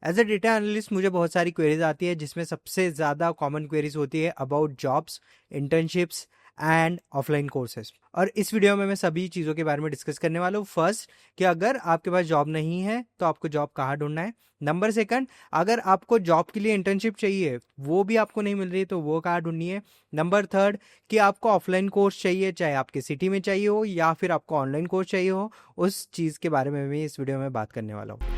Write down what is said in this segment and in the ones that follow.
As a data analyst मुझे बहुत सारी क्वेरीज आती है, जिसमें सबसे ज़्यादा कॉमन क्वेरीज होती है about jobs, internships and offline courses. और इस वीडियो में मैं सभी चीज़ों के बारे में डिस्कस करने वाला हूँ। फर्स्ट, कि अगर आपके पास जॉब नहीं है तो आपको जॉब कहाँ ढूंढना है। नंबर सेकंड, अगर आपको जॉब के लिए इंटर्नशिप चाहिए, वो भी आपको नहीं मिल रही है, तो वो कहाँ ढूंढनी है। नंबर थर्ड, कि आपको ऑफलाइन कोर्स चाहिए, चाहे आपके सिटी में चाहिए हो या फिर आपको ऑनलाइन कोर्स चाहिए हो, उस चीज़ के बारे में भी इस वीडियो में बात करने वाला हूँ।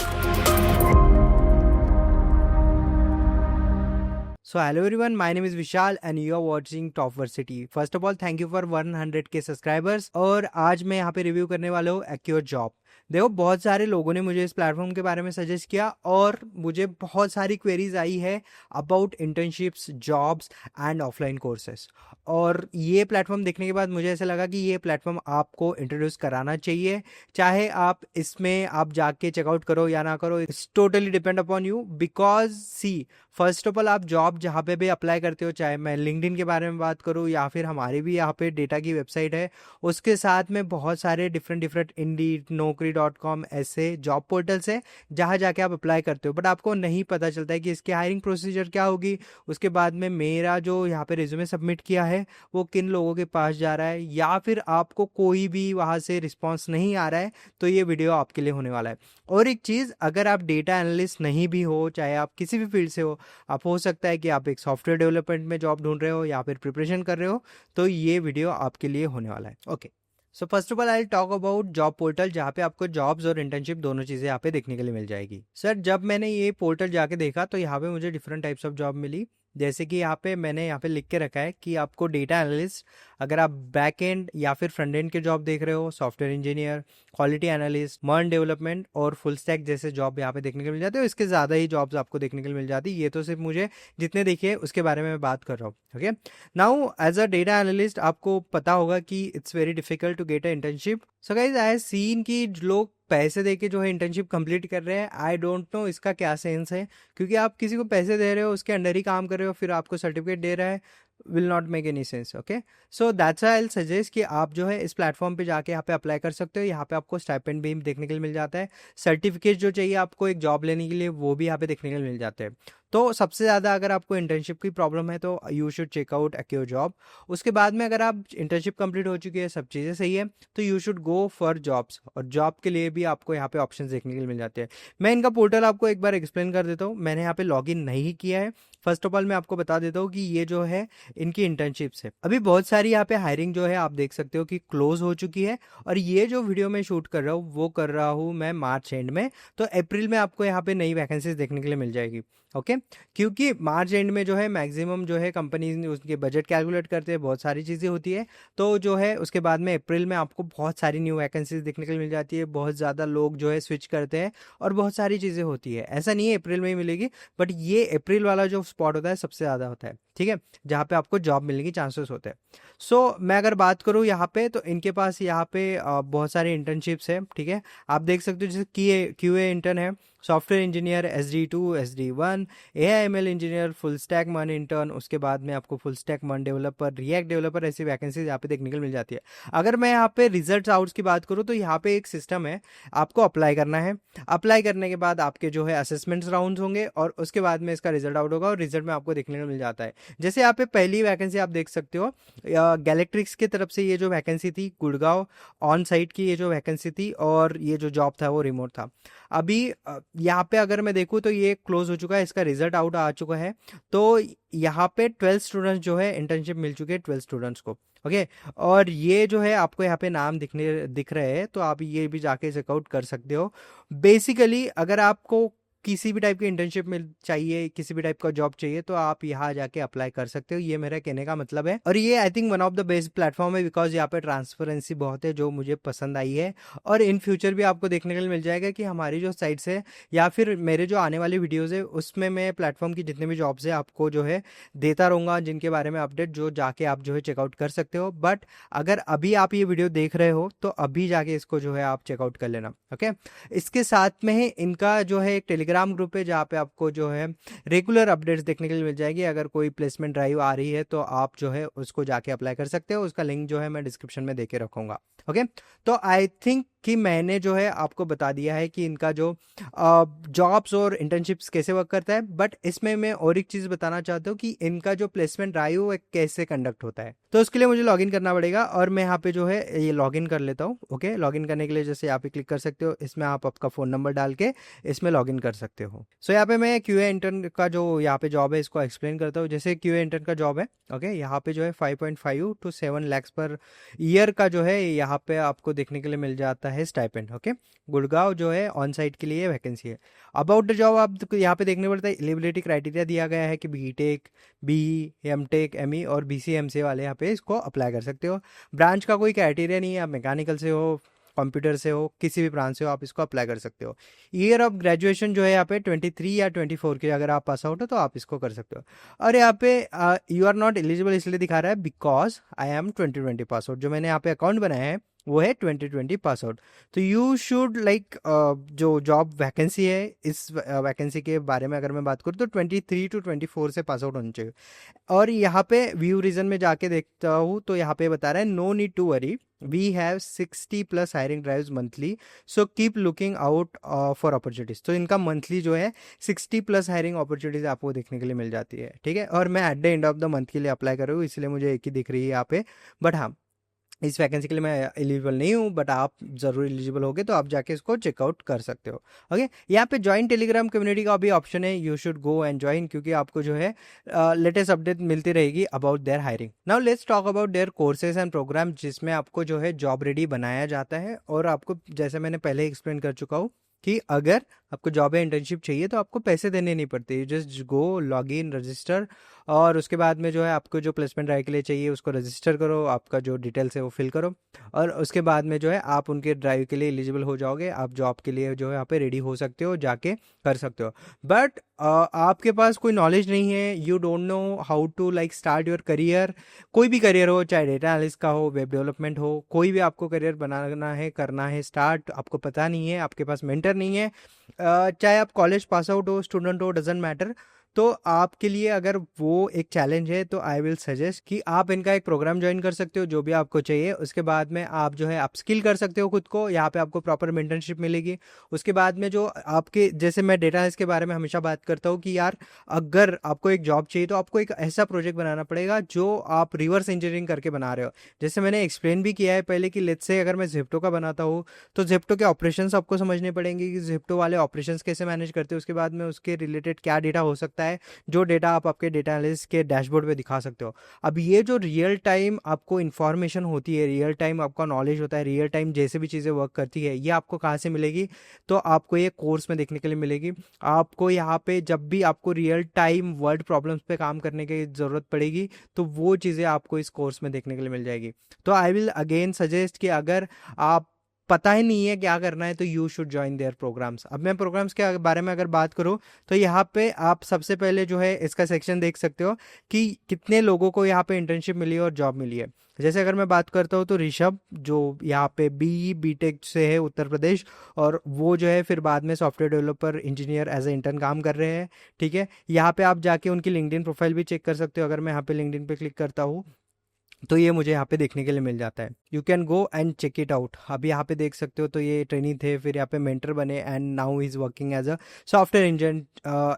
So hello everyone, my name is Vishal and you are watching Topversity. First of all, thank you for 100k subscribers. और आज मैं यहाँ पे रिव्यू करने वाला हूँ एक्योर जॉब। देखो, बहुत सारे लोगों ने मुझे इस प्लेटफॉर्म के बारे में सजेस्ट किया और मुझे बहुत सारी क्वेरीज आई है about internships, jobs and offline courses. और ये प्लेटफॉर्म देखने के बाद मुझे ऐसा लगा कि ये प्लेटफॉर्म आपको इंट्रोड्यूस कराना चाहिए। चाहे आप इसमें आप जाके चेकआउट करो या ना करो, it's totally depend upon you. Because see, first of all, आप जॉब जहाँ पे भी अप्लाई करते हो, चाहे मैं लिंक्डइन के बारे में बात करूँ या फिर हमारी भी यहाँ पे डेटा की वेबसाइट है, उसके साथ में बहुत सारे डिफरेंट इंडीड, naukri.com ऐसे जॉब पोर्टल्स है जहाँ जाके आप अप्लाई करते हो। बट आपको नहीं पता चलता है कि इसकी हायरिंग प्रोसीजर क्या होगी, उसके बाद में मेरा जो यहाँ पे रिज्यूमे सबमिट किया है वो किन लोगों के पास जा रहा है, या फिर आपको कोई भी वहाँ से रिस्पॉन्स नहीं आ रहा है, तो ये वीडियो आपके लिए होने वाला है। और एक चीज़, अगर आप डेटा एनालिस्ट नहीं भी हो, चाहे आप किसी भी फील्ड से हो, आप हो सकता है कि आप एक सॉफ्टवेयर डेवलपमेंट में जॉब ढूंढ रहे हो या फिर प्रिपरेशन कर रहे हो, तो ये वीडियो आपके लिए होने वाला है। Okay, so first of all I talk about job portal, जहाँ पे आपको जॉब्स और इंटर्नशिप दोनों चीज़ें यहाँ पे देखने के लिए मिल जाएगी। सर, जब मैंने ये पोर्टल जाके देखा तो यहाँ पे मुझे डिफरेंट टाइप्स ऑफ जॉब मिली। जैसे कि मैंने यहाँ पे लिख के रखा है कि आपको डेटा एनालिस्ट, अगर आप बैक एंड या फिर फ्रंट एंड के जॉब देख रहे हो, सॉफ्टवेयर इंजीनियर, क्वालिटी एनालिस्ट, मर्न डेवलपमेंट और फुल स्टैक जैसे जॉब यहाँ पे देखने के मिल जाते हैं। इसके ज़्यादा ही जॉब्स आपको देखने के मिल जाती है। ये तो सिर्फ मुझे जितने देखिए उसके बारे में मैं बात कर रहा हूँ। Okay, now as a data analyst आपको पता होगा कि it's very difficult to get a internship. So guys, I have seen कि लोग पैसे देके जो है इंटर्नशिप कंप्लीट कर रहे हैं। आई डोंट नो इसका क्या सेंस है, क्योंकि आप किसी को पैसे दे रहे हो, उसके अंडर ही काम कर रहे हो, फिर आपको सर्टिफिकेट दे रहा है, will not make any sense. Okay, so that's I will suggest कि आप जो है इस प्लेटफॉर्म पे जाके यहाँ पे अप्लाई कर सकते हो। यहाँ पे आपको स्टाइपेंड भी देखने के लिए मिल जाता है, सर्टिफिकेट जो चाहिए आपको एक जॉब लेने के लिए वो भी यहाँ पे देखने के लिए मिल जाते हैं। तो सबसे ज़्यादा अगर आपको इंटर्नशिप की प्रॉब्लम है तो you should check out Accio job. उसके बाद में अगर आप इंटर्नशिप कंप्लीट हो चुकी है, सब चीज़ें सही है, तो you should go for jobs. और जॉब के लिए भी आपको यहाँ पे ऑप्शन देखने के लिए मिल जाते हैं। मैं इनका पोर्टल आपको एक बार एक्सप्लेन कर देता हूँ। मैंने यहाँ पे लॉगिन नहीं किया है। फर्स्ट ऑफ ऑल मैं आपको बता देता हूँ कि ये जो है इनकी इंटर्नशिप्स है। अभी बहुत सारी यहाँ पे हायरिंग जो है आप देख सकते हो कि क्लोज हो चुकी है। और ये जो वीडियो में शूट कर रहा हूँ वो कर रहा हूँ मैं मार्च एंड में, तो अप्रैल में आपको यहाँ पे नई वैकेंसीज देखने के लिए मिल जाएगी। ओके, क्योंकि मार्च एंड में जो है मैक्सिमम जो है कंपनीज उसके बजट कैलकुलेट करते हैं, बहुत सारी चीज़ें होती है, तो जो है उसके बाद में अप्रैल में आपको बहुत सारी न्यू वैकेंसीज देखने के लिए मिल जाती है। बहुत ज़्यादा लोग जो है स्विच करते हैं और बहुत सारी चीज़ें होती है। ऐसा नहीं है अप्रैल में ही मिलेगी, बट ये अप्रैल वाला जो स्पॉट होता है सबसे ज़्यादा होता है, ठीक है, जहाँ पे आपको जॉब मिलने की चांसेस होते हैं। सो मैं अगर बात करूँ यहाँ पे, तो इनके पास यहाँ पे बहुत सारे इंटर्नशिप्स है, ठीक है। आप देख सकते हो जैसे QA इंटर्न है, software engineer SD2, SD1, AIML engineer, full stack मन इंटर्न, उसके बाद में आपको फुल स्टैक मन डेवलपर, रिएक्ट डेवलपर, ऐसी वैकेंसीज यहाँ पे देखने को मिल जाती है। अगर मैं यहाँ पे रिजल्ट आउट्स की बात करूँ तो यहाँ पे एक सिस्टम है, आपको अप्लाई करना है। अप्लाई करने के बाद आपके जो है असेसमेंट्स राउंड होंगे और उसके बाद में इसका रिजल्ट आउट होगा और रिजल्ट में आपको देखने को मिल जाता है। जैसे यहाँ पे पहली वैकेंसी आप देख सकते हो, गैलेक्ट्रिक्स की तरफ से ये जो वैकेंसी थी, गुड़गांव ऑन साइट की ये जो वैकेंसी थी, और ये जो जॉब था वो रिमोट था। अभी यहाँ पे अगर मैं देखूँ तो ये क्लोज हो चुका है, इसका रिजल्ट आउट आ चुका है। तो यहाँ पे 12 स्टूडेंट्स जो है इंटर्नशिप मिल चुके हैं 12 स्टूडेंट्स को। ओके, और ये जो है आपको यहाँ पे नाम दिख रहे हैं, तो आप ये भी जाके चेकआउट कर सकते हो। बेसिकली अगर आपको किसी भी टाइप की इंटर्नशिप मिल चाहिए, किसी भी टाइप का जॉब चाहिए, तो आप यहाँ जाके अप्लाई कर सकते हो। ये मेरा कहने का मतलब है। और ये I think one of the best platform है, बिकॉज यहाँ पे ट्रांसपेरेंसी बहुत है, जो मुझे पसंद आई है। और इन फ्यूचर भी आपको देखने के लिए मिल जाएगा कि हमारी जो साइट्स है या फिर मेरे जो आने वाली वीडियोज़ है उसमें मैं प्लेटफॉर्म की जितने भी जॉब्स है आपको जो है देता रहूँगा, जिनके बारे में अपडेट जो जाके आप जो है चेकआउट कर सकते हो। बट अगर अभी आप ये वीडियो देख रहे हो तो अभी जाके इसको जो है आप चेकआउट कर लेना। ओके, इसके साथ में ही इनका जो है एक टेलीग्राम ग्रुप है, जहाँ पे आपको जो है रेगुलर अपडेट्स देखने के लिए मिल जाएगी। अगर कोई प्लेसमेंट ड्राइव आ रही है तो आप जो है उसको जाके अप्लाई कर सकते हो। उसका लिंक जो है मैं डिस्क्रिप्शन में देके रखूंगा। ओके, तो आई थिंक कि मैंने जो है आपको बता दिया है कि इनका जो जॉब्स और इंटर्नशिप्स कैसे वर्क करता है, बट इसमें मैं और एक चीज़ बताना चाहता हूँ कि इनका जो प्लेसमेंट ड्राइव वो कैसे कंडक्ट होता है। तो उसके लिए मुझे लॉगिन करना पड़ेगा और मैं यहाँ पे जो है ये लॉगिन कर लेता हूँ। ओके, लॉगिन करने के लिए जैसे यहाँ पे क्लिक कर सकते हो, इसमें आप आपका फ़ोन नंबर डाल के इसमें लॉगिन कर सकते हो। सो यहाँ पे मैं क्यूए इंटर्न का जो यहाँ पे जॉब है इसको एक्सप्लेन करता हूँ। जैसे क्यूए इंटर्न का जॉब है, ओके, यहाँ पे जो है 5.5 to 7 lakhs पर ईयर का जो है यहाँ पे आपको देखने के लिए मिल जाता है स्टाइपेंड। ओके, गुड़गांव जो है ऑन साइट के लिए वैकेंसी है। अबाउट द जॉब आप यहाँ पे देखने पड़ता है, एलिजिबिलिटी क्राइटेरिया दिया गया है कि बीटेक, बी, एमटेक, एमई और बीसीएमसी वाले यहाँ पे इसको अप्लाई कर सकते हो। ब्रांच का कोई क्राइटेरिया नहीं है, आप मैकेनिकल से हो, कंप्यूटर से हो, किसी भी ब्रांच से हो, आप इसको अप्लाई कर सकते हो। ईयर ऑफ ग्रेजुएशन जो है यहाँ पे 23 या 24 की अगर आप पास आउट हो तो आप इसको कर सकते हो। और यहाँ पे यू आर नॉट एलिजिबल इसलिए दिखा रहा है because I am 2020 pass out. जो मैंने यहाँ पे अकाउंट बनाया है वो है 2020 पास आउट। तो यू शुड लाइक जो जॉब वैकेंसी है इस वैकेंसी के बारे में अगर मैं बात करूँ तो 23 to 24 से पास आउट होना चाहिए। और यहाँ पे व्यू रीजन में जाके देखता हूँ तो यहाँ पे बता रहा है no need to worry, we have 60+ hiring drives monthly, so keep looking out for opportunities. तो इनका मंथली जो है 60+ हायरिंग अपॉर्चुनिटीज आपको देखने के लिए मिल जाती है। ठीक है, और मैं eight the end of the month के लिए अप्लाई कर रहा हूँ इसलिए मुझे एक ही दिख रही है यहाँ पे। बट हाँ, इस वैकेंसी के लिए मैं एलिजिबल नहीं हूँ, बट आप ज़रूर एलिजिबल होगे तो आप जाके इसको चेकआउट कर सकते हो। ओके, यहाँ पे ज्वाइन टेलीग्राम कम्युनिटी का भी ऑप्शन है, you should go and join, क्योंकि आपको जो है लेटेस्ट अपडेट मिलती रहेगी about their hiring. Now let's talk about their courses and program जिसमें आपको जो है जॉब रेडी बनाया जाता है। और आपको जैसे मैंने पहले एक्सप्लेन कर चुका हूँ कि अगर आपको जॉब या इंटर्नशिप चाहिए तो आपको पैसे देने नहीं पड़ते, you just go log in register, और उसके बाद में जो है आपको जो प्लेसमेंट ड्राइव के लिए चाहिए उसको रजिस्टर करो, आपका जो डिटेल्स है वो फिल करो, और उसके बाद में जो है आप उनके ड्राइव के लिए एलिजिबल हो जाओगे, आप जॉब के लिए जो है यहाँ पे रेडी हो सकते हो, जाके कर सकते हो। बट आपके पास कोई नॉलेज नहीं है, you don't know how to like start your career, कोई भी करियर हो, चाहे डेटा एनालिस्ट का हो, वेब डेवलपमेंट हो, कोई भी आपको करियर बनाना है, करना है स्टार्ट, आपको पता नहीं है, आपके पास मेंटर नहीं है, चाहे आप कॉलेज पास आउट हो, स्टूडेंट हो, डजेंट मैटर, तो आपके लिए अगर वो एक चैलेंज है तो आई विल सजेस्ट कि आप इनका एक प्रोग्राम ज्वाइन कर सकते हो जो भी आपको चाहिए। उसके बाद में आप जो है अपस्किल कर सकते हो खुद को, यहाँ पे आपको प्रॉपर मेंटरशिप मिलेगी। उसके बाद में जो आपके, जैसे मैं डेटा इसके बारे में हमेशा बात करता हूँ कि यार अगर आपको एक जॉब चाहिए तो आपको एक ऐसा प्रोजेक्ट बनाना पड़ेगा जो आप रिवर्स इंजीनियरिंग करके बना रहे हो। जैसे मैंने एक्सप्लेन भी किया है पहले कि लेट्स से अगर मैं ज़ेप्टो का बनाता हूँ तो ज़ेप्टो के ऑपरेशंस आपको समझने पड़ेंगे कि ज़ेप्टो वाले ऑपरेशंस कैसे मैनेज करते हैं, उसके बाद में उसके रिलेटेड क्या डेटा हो सकता है जो डेटा आप आपके डेटा एनालिस्ट के डैशबोर्ड पे दिखा सकते हो। अब ये जो रियल टाइम आपको इन्फॉर्मेशन होती है, रियल टाइम आपका नॉलेज होता है, रियल टाइम जैसे भी चीज़ें वर्क करती है, ये आपको कहाँ से मिलेगी? तो आपको ये कोर्स में देखने के लिए मिलेगी। आपको यहाँ पे जब भी आपको रियल टाइम वर्ल्ड प्रॉब्लम्स पे काम करने की ज़रूरत पड़ेगी तो वो चीज़ें आपको इस कोर्स में देखने के लिए मिल जाएगी। तो आई विल अगेन सजेस्ट कि अगर आप पता ही नहीं है क्या करना है तो you should join their programs. अब मैं प्रोग्राम्स के बारे में अगर बात करूं तो यहाँ पे आप सबसे पहले जो है इसका सेक्शन देख सकते हो कि कितने लोगों को यहाँ पे इंटर्नशिप मिली है और जॉब मिली है। जैसे अगर मैं बात करता हूँ तो ऋषभ जो यहाँ पे बीटेक से है उत्तर प्रदेश, और वो जो है फिर बाद में software developer engineer as a intern काम कर रहे हैं। ठीक है, यहाँ पे आप जाके उनकी लिंक्डइन प्रोफाइल भी चेक कर सकते हो। अगर मैं यहाँ पे लिंक्डइन पे क्लिक करता हूँ तो ये मुझे यहाँ पे देखने के लिए मिल जाता है, you can go and check it out. अब यहाँ पे देख सकते हो तो ये ट्रेनी थे, फिर यहाँ पे मेंटर बने and now is working as a software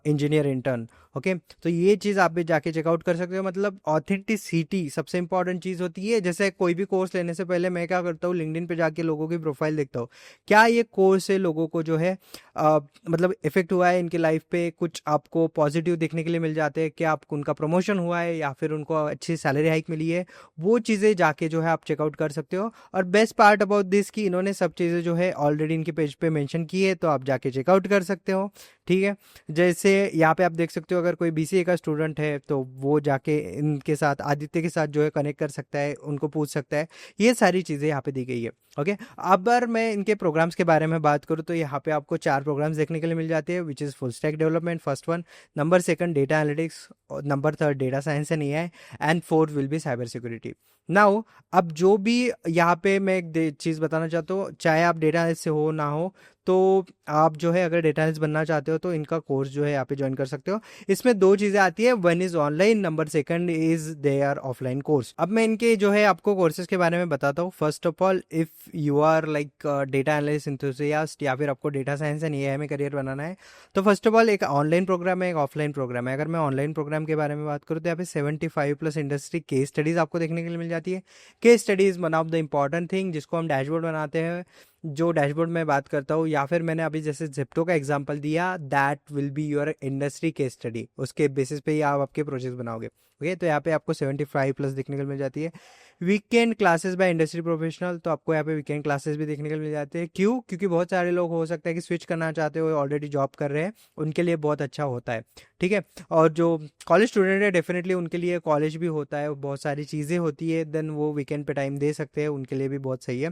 engineer intern. Okay, तो ये चीज़ आप भी जाके चेकआउट कर सकते हो। मतलब ऑथेंटिसिटी सबसे इंपॉर्टेंट चीज़ होती है। जैसे कोई भी कोर्स लेने से पहले मैं क्या करता हूँ, लिंक्डइन पे जाके लोगों की प्रोफाइल देखता हूँ, क्या ये कोर्स से लोगों को जो है मतलब इफेक्ट हुआ है इनकी लाइफ पे, कुछ आपको पॉजिटिव देखने के लिए मिल जाते हैं, क्या आपको उनका प्रमोशन हुआ है या फिर उनको अच्छी सैलरी हाइक मिली है, वो चीज़ें जाके जो है आप चेकआउट कर सकते हो। और बेस्ट पार्ट अबाउट दिस कि इन्होंने सब चीज़ें जो है ऑलरेडी इनके पेज पे मेंशन की है, तो आप जाके चेकआउट कर सकते हो। ठीक है, जैसे यहाँ पे आप देख सकते हो अगर कोई बीसीए का स्टूडेंट है तो वो जाके इनके साथ, आदित्य के साथ जो है कनेक्ट कर सकता है, उनको पूछ सकता है। ये सारी चीज़ें यहाँ पे दी गई है। ओके, अब अगर मैं इनके प्रोग्राम्स के बारे में बात करूँ तो यहाँ पे आपको 4 प्रोग्राम्स देखने के लिए मिल जाते हैं, which is full stack development first one, number second data analytics, number third data science and AI, and fourth will be cyber security. Now अब जो भी यहाँ पे मैं एक चीज़ बताना चाहता हूँ, चाहे आप डेटा एनालिस्ट से हो ना हो, तो आप जो है अगर डेटा एनालिस्ट बनना चाहते हो तो इनका कोर्स जो है यहाँ पे ज्वाइन कर सकते हो। इसमें दो चीज़ें आती है, one is online, number second is their offline course. अब मैं इनके जो है आपको कोर्सेज के बारे में बताता हूँ। First of all, if you are like data analyst enthusiast या फिर आपको डेटा साइंस एंड एआई में करियर बनाना है, तो फर्स्ट ऑफ ऑल एक ऑनलाइन प्रोग्राम है, एक ऑफलाइन प्रोग्राम है। अगर मैं ऑनलाइन प्रोग्राम के बारे में बात करूँ तो यहाँ पे 75+ इंडस्ट्री केस स्टडीज़ आपको देखने के लिए मिल जाती है। Case studies one of the important thing जिसको हम डैशबोर्ड बनाते हैं, जो डैशबोर्ड में बात करता हूँ, या फिर मैंने अभी जैसे जिप्टो का एग्जांपल दिया, that will be your industry case study. उसके बेसिस पे ही आप आपके प्रोजेक्ट बनाओगे। ओके, तो यहाँ पे आपको 75+ देखने को मिल जाती है। Weekend classes by industry professional, तो आपको यहाँ पे वीकेंड क्लासेस भी देखने को मिल जाते हैं। क्यों? क्योंकि बहुत सारे लोग हो सकता है कि स्विच करना चाहते हो, ऑलरेडी जॉब कर रहे हैं, उनके लिए बहुत अच्छा होता है। ठीक है, और जो कॉलेज स्टूडेंट है डेफिनेटली उनके लिए कॉलेज भी होता है, बहुत सारी चीज़ें होती है, देन वो वीकेंड पे टाइम दे सकते हैं, उनके लिए भी बहुत सही है।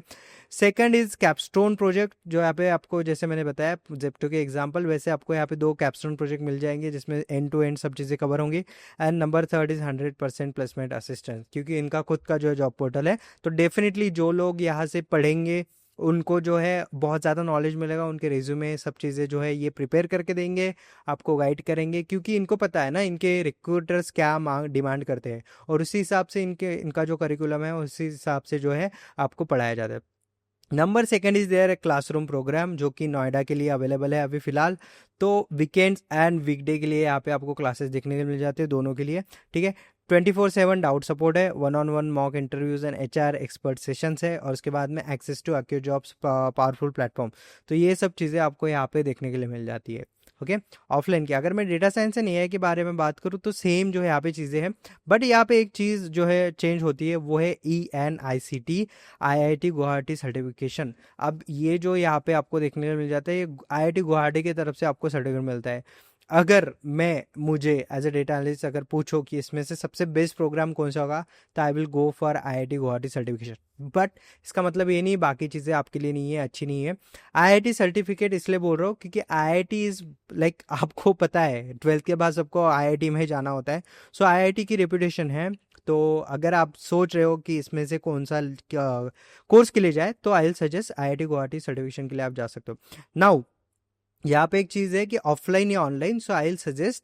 सेकंड इज कैपस्टोन प्रोजेक्ट, जो यहाँ पे आपको जैसे मैंने बताया जेप्टो के एग्जांपल, वैसे आपको यहाँ पे 2 कैपस्टोन प्रोजेक्ट मिल जाएंगे जिसमें एंड टू एंड सब चीज़ें कवर होंगी। And number third is 100% placement assistance, क्योंकि इनका खुद का जो है जॉब पोर्टल है, तो डेफिनेटली जो लोग यहाँ से पढ़ेंगे उनको जो है बहुत ज़्यादा नॉलेज मिलेगा। उनके रिज्यूमे सब चीज़ें जो है ये प्रिपेयर करके देंगे, आपको गाइड करेंगे, क्योंकि इनको पता है ना इनके रिक्रूटर्स क्या मांग डिमांड करते हैं, और उसी हिसाब से इनका जो करिकुलम है उसी हिसाब से जो है आपको पढ़ाया जाता है। Number second is their classroom program, जो कि नोएडा के लिए अवेलेबल है अभी फिलहाल। तो वीकेंड्स एंड वीकडे के लिए यहाँ पे आपको क्लासेस देखने को मिल जाते हैं, दोनों के लिए। ठीक है, 24/7 डाउट सपोर्ट है, 1-on-1 mock interviews and HR expert sessions है, और उसके बाद में access to accurate jobs powerful platform. तो ये सब चीज़ें आपको यहाँ पे देखने के लिए मिल जाती है। ओके, ऑफलाइन की अगर मैं डेटा साइंस एंड एआई के बारे में बात करूँ तो सेम जो है यहाँ पे चीज़ें हैं, बट यहाँ पे एक चीज़ जो है चेंज होती है, वो है ENICT IIT गुवाहाटी सर्टिफिकेशन। अब ये जो यहाँ पे आपको देखने को मिल जाता है, ये IIT गुवाहाटी की तरफ से आपको सर्टिफिकेट मिलता है। अगर मुझे एज ए डेटा एनालिस्ट अगर पूछो कि इसमें से सबसे बेस्ट प्रोग्राम कौन सा होगा, तो आई will go for IIT Guwahati certification. But इसका मतलब ये नहीं बाकी चीज़ें आपके लिए नहीं है, अच्छी नहीं है। IIT सर्टिफिकेट इसलिए बोल रहा हूँ क्योंकि IIT इज़ लाइक आपको पता है 12th के बाद सबको IIT में ही जाना होता है। सो IIT की रेपुटेशन है। तो अगर आप सोच रहे हो कि इसमें से कौन सा कोर्स के लिए जाए, तो आई will suggest IIT Guwahati certification के लिए आप जा सकते हो। नाउ यहाँ पे एक चीज़ है कि ऑफलाइन या online, so I will suggest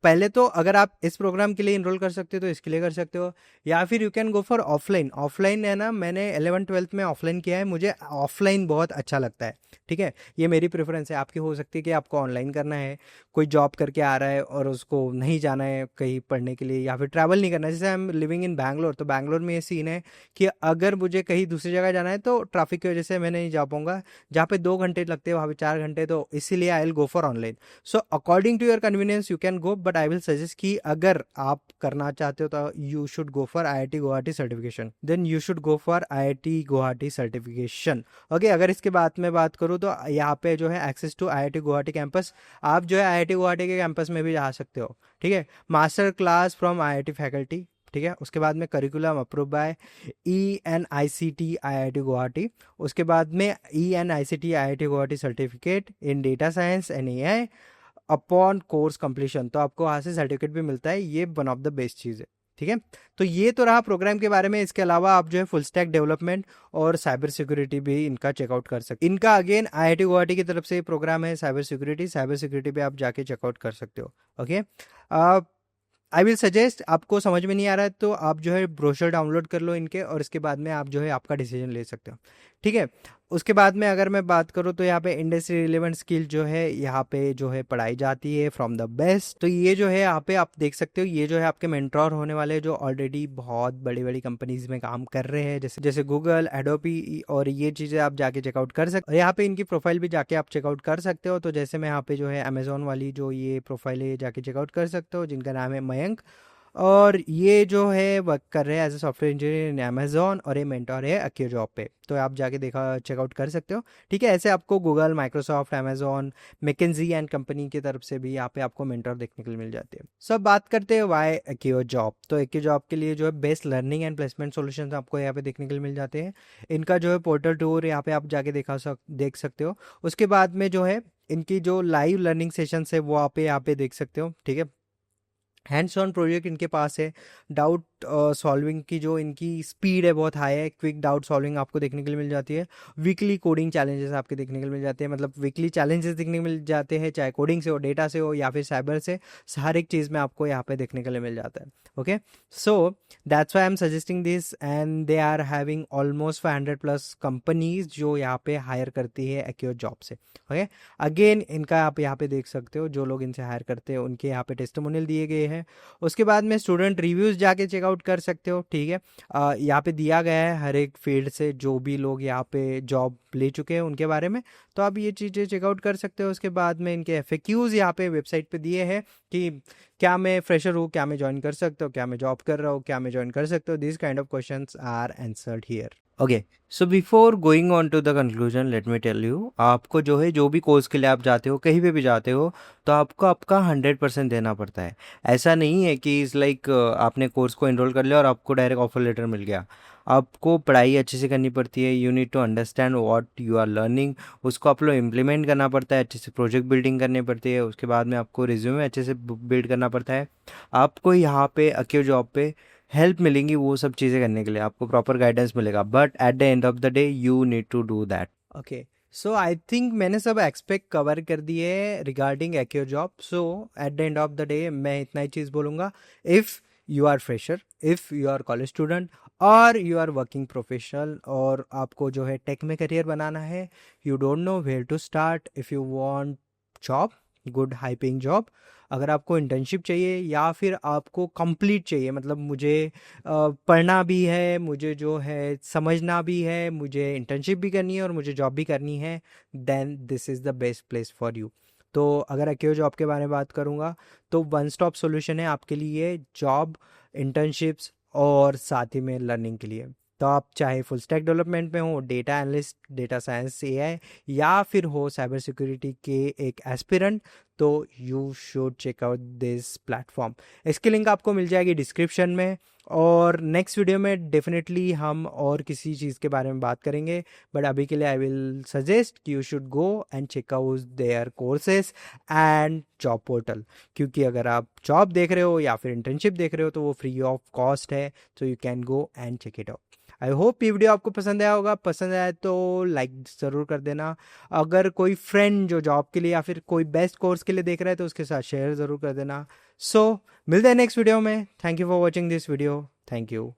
पहले तो अगर आप इस प्रोग्राम के लिए इनरोल कर सकते हो तो इसके लिए कर सकते हो, या फिर you can go for offline. Offline है ना, मैंने 11th-12th में ऑफलाइन किया है, मुझे ऑफलाइन बहुत अच्छा लगता है। ठीक है, ये मेरी प्रेफरेंस है। आपकी हो सकती है कि आपको ऑनलाइन करना है, कोई जॉब करके आ रहा है और उसको नहीं जाना है कहीं पढ़ने के लिए, या फिर ट्रैवल नहीं करना है। जैसे I am living in Bangalore, तो बैंगलोर में ये सीन है कि अगर मुझे कहीं दूसरी जगह जाना है तो ट्रैफिक की वजह से मैं नहीं जा पाऊंगा, जहाँ पे 2 घंटे लगते हैं वहाँ पे 4 घंटे, तो इसीलिए I will go for online. So according to your convenience you can go, but I will suggest कि अगर आप करना चाहते हो तो you should go for IIT Guwahati certification, then you should go for IIT Guwahati certification. Okay, अगर इसके बाद में बात करूँ तो यहाँ पे जो है access to IIT Guwahati campus, आप जो है IIT गुवाहाटी के कैंपस में भी जा सकते हो। ठीक है, master class from IIT faculty. ठीक है, उसके बाद में curriculum approve by ENICT IIT Guwahati. उसके बाद में ENICT IIT Guwahati certificate in data science and AI upon course completion, तो आपको वहाँ से सर्टिफिकेट भी मिलता है। ये वन ऑफ द बेस्ट चीज़ है। ठीक है, तो ये तो रहा प्रोग्राम के बारे में। इसके अलावा आप जो है फुल स्टैक डेवलपमेंट और साइबर सिक्योरिटी भी इनका चेकआउट कर सकते। इनका अगेन IIT गुवाहाटी की तरफ से प्रोग्राम है साइबर सिक्योरिटी पे आप जाके चेकआउट कर सकते हो। ओके, आई विल सजेस्ट, आपको समझ में नहीं आ रहा है तो आप जो है ब्रोशर डाउनलोड कर लो इनके, और इसके बाद में आप जो है आपका डिसीजन ले सकते हो। ठीक है, उसके बाद में अगर मैं बात करूँ तो यहाँ पे इंडस्ट्री रिलेवेंट स्किल जो है यहाँ पे जो है पढ़ाई जाती है फ्रॉम द बेस्ट। तो ये जो है यहाँ पे आप देख सकते हो, ये जो है आपके मेंटोर होने वाले जो ऑलरेडी बहुत बड़ी बड़ी कंपनीज में काम कर रहे हैं, जैसे गूगल, एडोबी, और ये चीज़ें आप जाके चेकआउट कर सकते हो। यहाँ पे इनकी प्रोफाइल भी जाके आप चेकआउट कर सकते हो। तो जैसे मैं यहाँ पे जो है अमेजोन वाली जो ये प्रोफाइल है जाके चेकआउट कर सकते हो, जिनका नाम है मयंक, और ये जो है वर्क कर रहे हैं as a software engineer in Amazon, और ये मेंटोर है अक्यू जॉब पे। तो आप जाके चेकआउट कर सकते हो। ठीक है, ऐसे आपको Google, Microsoft, Amazon, McKinsey and company की तरफ से भी यहाँ पे आपको मेंटोर देखने के लिए मिल जाते हैं। सब बात करते हैं वाई अक्यू जॉब। तो अक्यू जॉब के लिए जो है best learning and placement solutions आपको यहाँ पे देखने के लिए मिल जाते हैं। इनका जो है पोर्टल टूर यहाँ पे आप जाके देख सकते हो। उसके बाद में जो है इनकी जो लाइव लर्निंग सेशंस है वो आप यहाँ पे देख सकते हो। ठीक है, हैंड्स ऑन प्रोजेक्ट इनके पास है, डाउट सॉल्विंग की जो इनकी स्पीड है बहुत हाई है। क्विक डाउट सॉल्विंग आपको देखने के लिए मिल जाती है। वीकली कोडिंग चैलेंजेस आपके देखने के लिए मिल जाते हैं, मतलब वीकली चैलेंजेस देखने को मिल जाते हैं, चाहे कोडिंग से हो, डेटा से हो या फिर साइबर से, हर एक चीज़ में आपको यहाँ पे देखने के लिए मिल जाता है। Okay, so that's why I am suggesting this, and they are having almost 500+ companies जो यहाँ पे हायर करती है एक्योर जॉब से। ओके, अगेन इनका आप यहाँ पे देख सकते हो, जो लोग इनसे हायर करते हैं उनके यहाँ पे टेस्टिमोनियल दिए गए हैं। उसके बाद में स्टूडेंट रिव्यूज़ जाके चेकआउट कर सकते हो, ठीक है। यहाँ पे दिया गया है हर एक फील्ड से जो भी लोग यहाँ पे जॉब ले चुके हैं उनके बारे में, तो आप ये चीज़ें चेकआउट कर सकते हो। उसके बाद में इनके FAQs यहाँ पे वेबसाइट पे दिए हैं कि क्या मैं फ्रेशर हूँ, क्या मैं ज्वाइन कर सकता हूँ, क्या मैं जॉब कर रहा हूँ, क्या मैं ज्वाइन कर सकता हूँ, this kind of questions are answered here. Okay, so before going on to the conclusion let me tell you, आपको जो है जो भी कोर्स के लिए आप जाते हो, कहीं पे भी जाते हो, तो आपको आपका 100% देना पड़ता है। ऐसा नहीं है कि इस लाइक आपने कोर्स को एनरोल कर लिया और आपको डायरेक्ट ऑफर लेटर मिल गया। आपको पढ़ाई अच्छे से करनी पड़ती है। You need to understand what you are learning, उसको आप लोग इम्प्लीमेंट करना पड़ता है, अच्छे से प्रोजेक्ट बिल्डिंग करनी पड़ती है। उसके बाद में आपको रिज्यूमे अच्छे से बिल्ड करना पड़ता है। आपको यहाँ पे एक्योर जॉब पे हेल्प मिलेंगी वो सब चीज़ें करने के लिए, आपको प्रॉपर गाइडेंस मिलेगा, but at the end of the day you need to do that. Okay, so I think मैंने सब एक्सपेक्ट कवर कर दिए regarding Accio job. So at the end of the day मैं इतना ही चीज़ बोलूँगा, if you are fresher, if you are college student और यू आर वर्किंग प्रोफेशनल, और आपको जो है टेक में करियर बनाना है, you don't know where to start, if you want job, good high paying job, अगर आपको इंटर्नशिप चाहिए या फिर आपको कंप्लीट चाहिए, मतलब मुझे पढ़ना भी है, मुझे जो है समझना भी है, मुझे इंटर्नशिप भी करनी है और मुझे जॉब भी करनी है, then this is the best place for you. तो अगर एक्योर जॉब के बारे में बात करूँगा तो वन स्टॉप सॉल्यूशन है आपके लिए जॉब, इंटर्नशिप्स और साथ ही में लर्निंग के लिए। तो आप चाहे फुल स्टैक डेवलपमेंट में हो, data analyst, data science, AI, या फिर हो साइबर सिक्योरिटी के एक एस्पिरेंट, तो you should check out this platform. इसकी लिंक आपको मिल जाएगी डिस्क्रिप्शन में, और नेक्स्ट वीडियो में डेफिनेटली हम और किसी चीज़ के बारे में बात करेंगे, बट अभी के लिए आई विल सजेस्ट कि you should go and check out their courses and job portal, क्योंकि अगर आप जॉब देख रहे हो या फिर इंटर्नशिप देख रहे हो तो वो फ्री ऑफ कॉस्ट है, so you can go and check it out. I hope ये वीडियो आपको पसंद आया होगा, पसंद आया तो लाइक ज़रूर कर देना। अगर कोई फ्रेंड जो जॉब के लिए या फिर कोई बेस्ट कोर्स के लिए देख रहा है तो उसके साथ शेयर ज़रूर कर देना। सो मिलते हैं नेक्स्ट वीडियो में। Thank you for watching this video. Thank you.